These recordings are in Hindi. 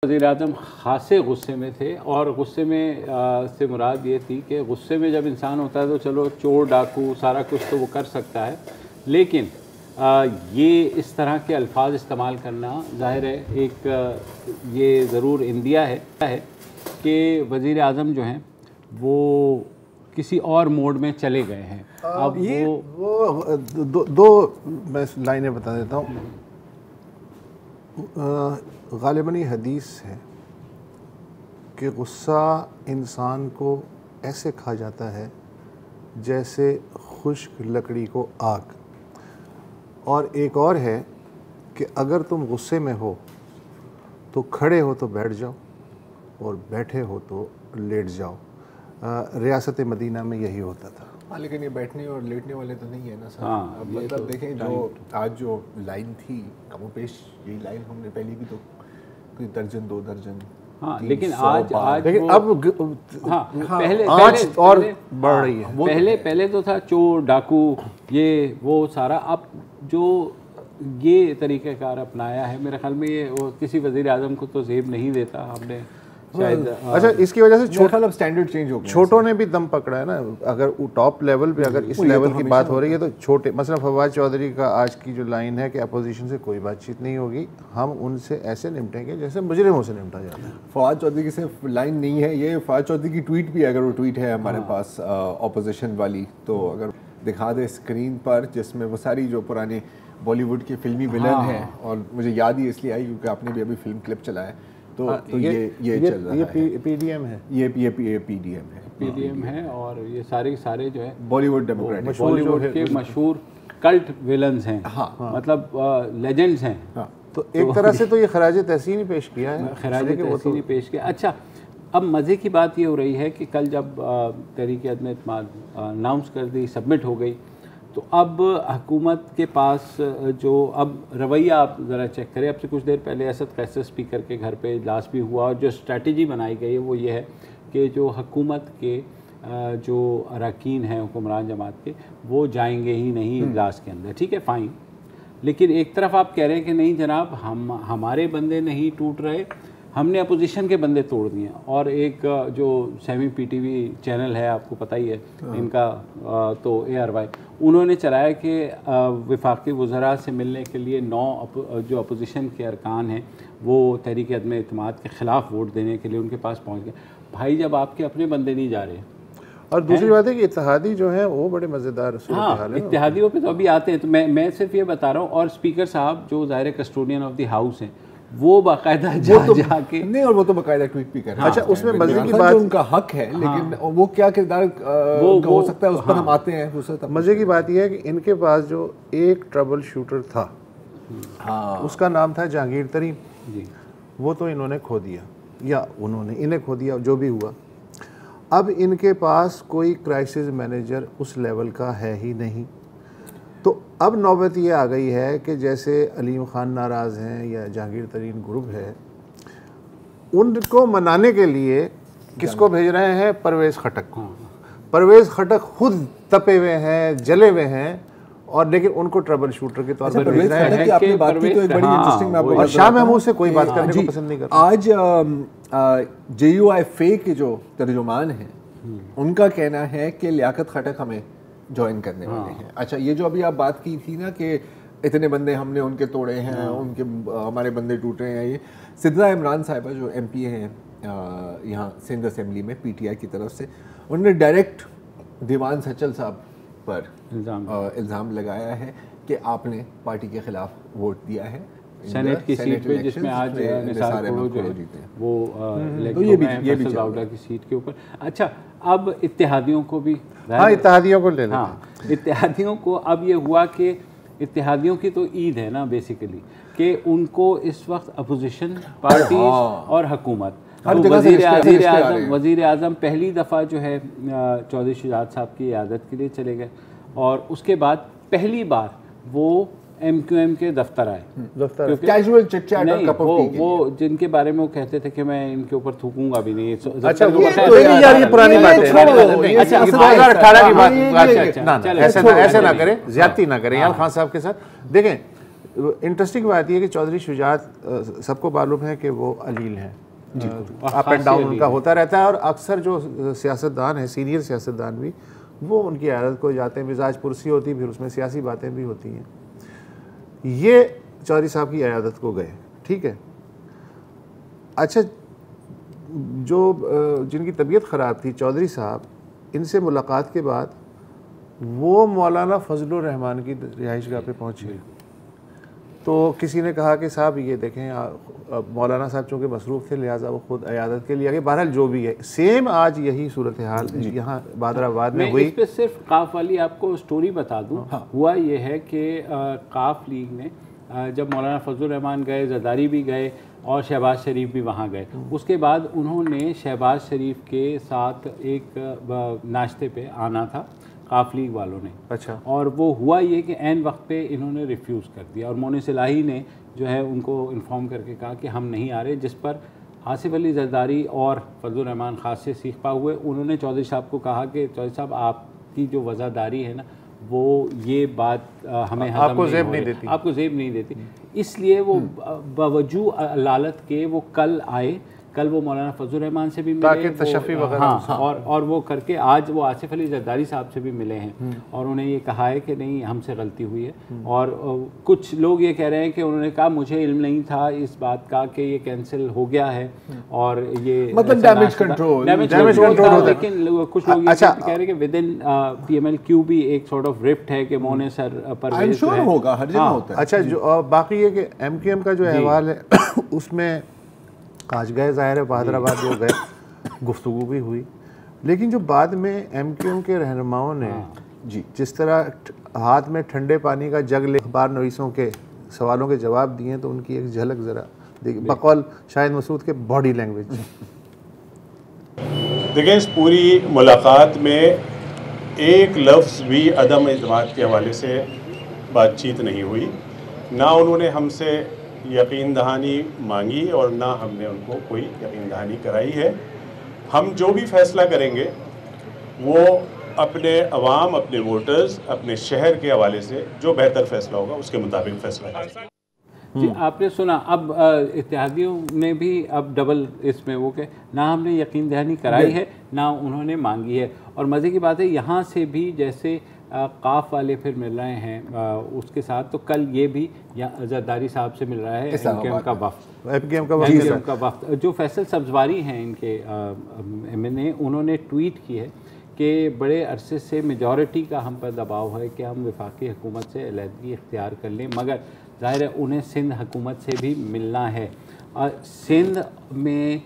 वज़ीर-ए-आज़म खासे गुस्से में थे और गुस्से में से मुराद ये थी कि गुस्से में जब इंसान होता है तो चलो चोर डाकू सारा कुछ तो वो कर सकता है, लेकिन ये इस तरह के अल्फाज इस्तेमाल करना ज़ाहिर है एक ये ज़रूर इंदिया है कि वज़ीर-ए-आज़म जो हैं वो किसी और मोड में चले गए हैं। अब ये वो दो मैं लाइनें बता देता हूँ। ग़ालिबन ये हदीस है कि गुस्सा इंसान को ऐसे खा जाता है जैसे खुश्क लकड़ी को आग, और एक और है कि अगर तुम गुस्से में हो तो खड़े हो तो बैठ जाओ और बैठे हो तो लेट जाओ। रियासत मदीना में यही होता था। हाँ, लेकिन ये बैठने और लेटने वाले तो नहीं है ना सर। हाँ, अब मतलब देखें जो आज जो लाइन थी कमोपेश यही लाइन हमने पहले भी तो कोई दर्जन दो दर्जन। हाँ, लेकिन आज लेकिन अब पहले और बढ़ रही है। पहले तो था चोर डाकू ये वो सारा। अब जो ये तरीक़ाकार अपनाया है मेरे ख्याल में ये किसी वज़ीर-ए-आज़म को तो ज़ेब नहीं देता। हमने शायद अच्छा इसकी वजह से मतलब स्टैंडर्ड चेंज हो गया, छोटों ने भी दम पकड़ा है ना। अगर टॉप लेवल पे अगर इस लेवल की बात हो रही है तो छोटे, मसलन फवाद चौधरी का आज की जो लाइन है कि अपोजिशन से कोई बातचीत नहीं होगी, हम उनसे ऐसे निपटेंगे जैसे मुजरिमों से निपटा जाता है। फवाद चौधरी की सिर्फ लाइन नहीं है ये, फवाद चौधरी की ट्वीट भी अगर वो ट्वीट है हमारे पास ऑपोजिशन वाली तो अगर दिखा दे स्क्रीन पर, जिसमें वो सारी जो पुराने बॉलीवुड के फिल्मी विलन हैं, और मुझे याद ही इसलिए आई क्योंकि आपने भी अभी फिल्म क्लिप चलाया तो ये चल रहा है। ये पीडीएम है, ये पीडीएम है और ये सारे जो है बॉलीवुड डेमोक्रेटिक बॉलीवुड के मशहूर कल्ट विलन्स हैं। हाँ, मतलब लेजेंड्स हैं। हाँ, तो एक तरह से तो ये खराज तहसीन ही पेश किया है, खराज तहसीन ही पेश किया। अच्छा, अब मज़े की बात ये हो रही है कि कल जब तहरीक अदम एतमाद अनाउंस कर दी, सबमिट हो गई, तो अब हुकूमत के पास जो अब रवैया आप ज़रा चेक करें। अब से कुछ देर पहले असद कैसर स्पीकर के घर पे इजलास भी हुआ और जो स्ट्रैटेजी बनाई गई है वो ये है कि जो हुकूमत के जो अरकान हैं हुक्मरान जमात के वो जाएंगे ही नहीं इजलास के अंदर। ठीक है, फ़ाइन, लेकिन एक तरफ आप कह रहे हैं कि नहीं जनाब हमारे बंदे नहीं टूट रहे, हमने अपोजिशन के बंदे तोड़ दिए। और एक जो सेमी पीटीवी चैनल है आपको पता ही है इनका, तो ARY उन्होंने चलाया कि वफाकी वज़रा से मिलने के लिए 9 जो अपोजिशन के अरकान हैं वो तहरीक अदम एतमाद के ख़िलाफ़ वोट देने के लिए उनके पास पहुंच गए। भाई, जब आपके अपने बंदे नहीं जा रहे, और दूसरी बात है कि इत्तेहादी जो है वो बड़े मज़ेदार। हाँ, इत्तेहादियों पे तो अभी आते हैं, तो मैं सिर्फ ये बता रहा हूँ। और स्पीकर साहब जो ज़ाहिर कस्टोडियन ऑफ द हाउस हैं वो बाकायदा जाके नहीं, और वो तो बाकायदा ट्वीट भी कर रहे हैं। अच्छा, उसमें मजे की बात, उनका हक है, लेकिन वो क्या किरदार वो हो सकता है उस पर हम आते हैं। मजे की बात यह है कि इनके पास जो एक ट्रबल शूटर था, उसका नाम था जहांगीर तरीन जी, वो तो इन्होंने खो दिया या उन्होंने इन्हें खो दिया, जो भी हुआ। अब इनके पास कोई क्राइसिस मैनेजर उस लेवल का है ही नहीं। तो अब नौबत ये आ गई है कि जैसे अलीम खान नाराज़ हैं या जहांगीर तरीन ग्रुप है, उनको मनाने के लिए किसको भेज रहे हैं? परवेज़ खटक को। परवेज़ खटक खुद तपे हुए हैं, जले हुए हैं, और लेकिन उनको ट्रबल शूटर के तौर पर भेज रहे हैं। आपने बात की तो एक बड़ी इंटरेस्टिंग मैं आपको, और शाह महमूद से कोई बात करने को पसंद नहीं करता। आज JUIFA के जो तर्जुमान हैं उनका कहना है कि लियाकत खटक हमें ज्वाइन करने वाले हैं। अच्छा, ये जो अभी आप बात की थी ना कि इतने बंदे हमने उनके तोड़े हैं, उनके हमारे बंदे टूटे हैं, ये सिद्रा इमरान साहिबा जो MP हैं यहाँ सिंध असेंबली में PTI की तरफ से, उन्होंने डायरेक्ट दीवान सचल साहब पर इल्ज़ाम लगाया है कि आपने पार्टी के ख़िलाफ़ वोट दिया है सेनेट की सीट पे, जिसमें आज निसार कुरैशी जो है वो तो ये भी दाऊदा की सीट के ऊपर। अच्छा, अब इत्तेहादियों को भी, हाँ, इत्तेहादियों को ले लेते हैं। हाँ, इत्तेहादियों को अब ये हुआ कि इत्तेहादियों की तो ईद है ना बेसिकली, कि उनको इस वक्त अपोजिशन पार्टी और हुकूमत, वज़ीर आज़म पहली दफ़ा जो है चौधरी शुजात साहब की इयादत के लिए चले गए, और उसके बाद पहली बार वो MQM के दफ्तर आए, कैजुअल चिट-चैट और कप ऑफ टी, वो जिनके बारे में वो कहते थे कि मैं इनके ऊपर थूकूंगा भी नहीं। अच्छा, यार ये पुरानी बात है। अच्छा, 2018 की बात, ऐसे ना करें, ज्यादती ना करें यार खान साहब के साथ। देखें, इंटरेस्टिंग बात यह कि चौधरी शुजात सबको मालूम है कि वो अलील हैं, अप एंड डाउन उनका होता रहता है, और अक्सर जो सियासतदान हैं, सीनियर सियासतदान भी, वो उनकी आदत को जाते हैं, मिजाज पुरसी होती है, फिर उसमें सियासी बातें भी होती हैं। ये चौधरी साहब की आदत को गए, ठीक है। अच्छा, जो जिनकी तबीयत ख़राब थी चौधरी साहब, इनसे मुलाकात के बाद वो मौलाना फजलुर रहमान की रिहाइशगाह पे पहुँचे। तो किसी ने कहा कि साहब ये देखें, मौलाना साहब चूँकि मसरूफ़ थे लिहाजा वो खुद इयादत के लिए आगे। बहरहाल जो भी है, सेम आज यही सूरत हाल यहाँ बादराबाद में हुई। इस पे सिर्फ काफ वाली आपको स्टोरी बता दूँ। हुआ ये है कि काफ लीग ने जब मौलाना फजलुर रहमान गए, जरदारी भी गए और शहबाज शरीफ भी वहाँ गए, उसके बाद उन्होंने शहबाज शरीफ के साथ एक नाश्ते पे आना था काफ लीग वालों ने। अच्छा। और वो हुआ ये कि ऐन वक्त पे इन्होंने रिफ्यूज़ कर दिया, और मोनिस इलाही ने जो है उनको इन्फॉर्म करके कहा कि हम नहीं आ रहे, जिस पर आसिफ अली जरदारी और फजलुर रहमान ख़ास से सीखपा हुए। उन्होंने चौधरी साहब को कहा कि चौधरी साहब, आपकी जो वज़ादारी है ना, वो ये बात हमें आपको ज़ेब नहीं देती, आपको ज़ेब नहीं देती, इसलिए वो बावजूद लालत के वो कल आए। कल वो मौलाना फजलुर रहमान से भी मिले, तशफ़ी वगैरह, हाँ, और वो करके आज वो आसिफ अली जरदारी साहब से भी मिले हैं, और उन्हें ये कहा है कि नहीं, हमसे गलती हुई है। और कुछ लोग ये कह रहे हैं कि उन्होंने कहा मुझे इल्म नहीं था इस बात का कि ये कैंसिल हो गया है, और ये मतलब डैमेज कंट्रोल था। लेकिन कुछ लोग ये कह रहे हैं कि विद इन PMLQ भी एक सॉर्ट ऑफ रिफ्ट है कि मोने सर पर होगा, हर जगह होता है। अच्छा, जो बाकी ये कि MQM का जो अहवाल है उसमें आज गए, ज़ाहिर है बादराबाद जो गए, गुफ्तगू भी हुई, लेकिन जो बाद में MQM के रहनुमाओं ने जी जिस तरह हाथ में ठंडे पानी का जग ले अखबार नवीसों के सवालों के जवाब दिए, तो उनकी एक झलक ज़रा देखिए, बकौल शाहिद मसूद के बॉडी लैंग्वेज। देखिए, इस पूरी मुलाकात में एक लफ्ज़ भी अदम एतमाद के हवाले से बातचीत नहीं हुई, ना उन्होंने हमसे यकीन दहानी मांगी और ना हमने उनको कोई यकीन दहानी कराई है। हम जो भी फैसला करेंगे वो अपने अवाम, अपने वोटर्स, अपने शहर के हवाले से जो बेहतर फैसला होगा उसके मुताबिक फैसला करेंगे। जी, आपने सुना। अब इत्तेहादियों ने भी अब डबल इसमें वो कि ना हमने यकीन दहानी कराई है, ना उन्होंने मांगी है। और मज़े की बात है, यहाँ से भी जैसे काफ वाले फिर मिल रहे हैं उसके साथ, तो कल ये भी जरदारी साहब से मिल रहा है MQM का वफ्द, जो फैसल सब्जवारी हैं इनके MNA, उन्होंने ट्वीट की है कि बड़े अरसे से मेजॉरिटी का हम पर दबाव है कि हम वफाकी हुकूमत से अलहदगी इख्तियार कर लें, मगर ज़ाहिर है उन्हें सिंध हुकूमत से भी मिलना है। सिंध में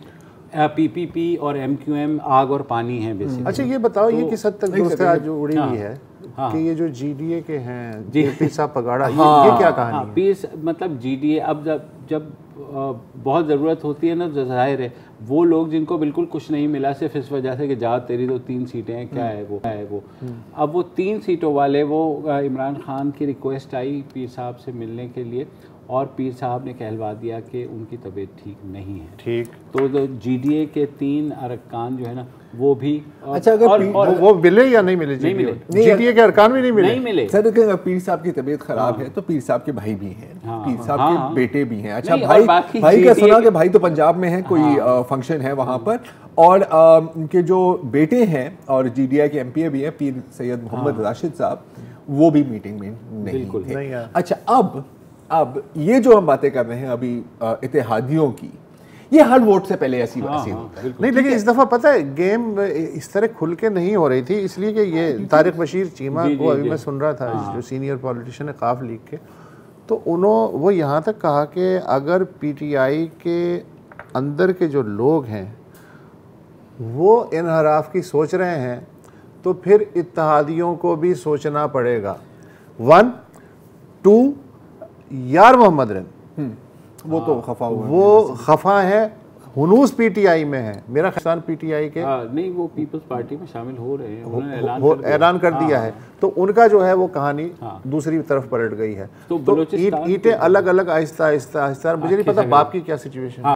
PPP और MQM आग और पानी है बेसिकली। अच्छा, ये बताओ, ये किस हद तक दोस्त आज जो उड़ी हुई है कि ये जो GDA के हैं पीर साहब पगाड़ा, ये क्या कहानी है? पीर मतलब GDA अब जब बहुत ज़रूरत होती है ना, तो ज़ाहिर है वो लोग जिनको बिल्कुल कुछ नहीं मिला सिर्फ इस वजह से कि जा तेरी तो 3 सीटें हैं, क्या है वो अब वो 3 सीटों वाले, वो इमरान खान की रिक्वेस्ट आई पीर साहब से मिलने के लिए, और पीर साहब ने कहलवा दिया कि उनकी तबीयत ठीक नहीं है। ठीक, तो GDA के 3 अरकान जो है ना, वो भी अच्छा, अगर वो मिले या नहीं मिले? नहीं मिले, GDA के अरकान भी नहीं मिले। सर, अगर पीर साहब की तबीयत खराब है तो पीर साहब के भाई भी हैं, पीर साहब के बेटे भी हैं। अच्छा, भाई का सुना कि भाई तो पंजाब में है, कोई फंक्शन है वहाँ पर, और उनके जो बेटे हैं और GDA के MPA भी हैं, पीर सैयद मोहम्मद राशिद साहब, वो भी मीटिंग में नहीं थे। अच्छा, अब ये जो हम बातें कर रहे हैं अभी इत्तेहादियों की, ये हर वोट से पहले ऐसी नहीं, लेकिन इस दफ़ा पता है गेम इस तरह खुल के नहीं हो रही थी, इसलिए कि ये तारिक बशीर चीमा को अभी मैं सुन रहा था, जो सीनियर पॉलिटिशियन है काफ लीग के, तो वो यहाँ तक कहा कि अगर PTI के अंदर के जो लोग हैं वो इनहराफ की सोच रहे हैं, तो फिर इत्तेहादियों को भी सोचना पड़ेगा। 1 2 यार मोहम्मद रन, वो तो खफा हुआ, वो खफा है, हुनूस PTI में है, मेरा ख्याल PTI के नहीं, वो पीपल्स पार्टी में शामिल हो रहे हैं, उन्होंने ऐलान कर दिया है, तो उनका जो है वो कहानी दूसरी तरफ पलट गई है। तो ईंटें अलग अलग आहिस्ता आहिस्ता, मुझे नहीं पता बाप की क्या सिचुएशन है।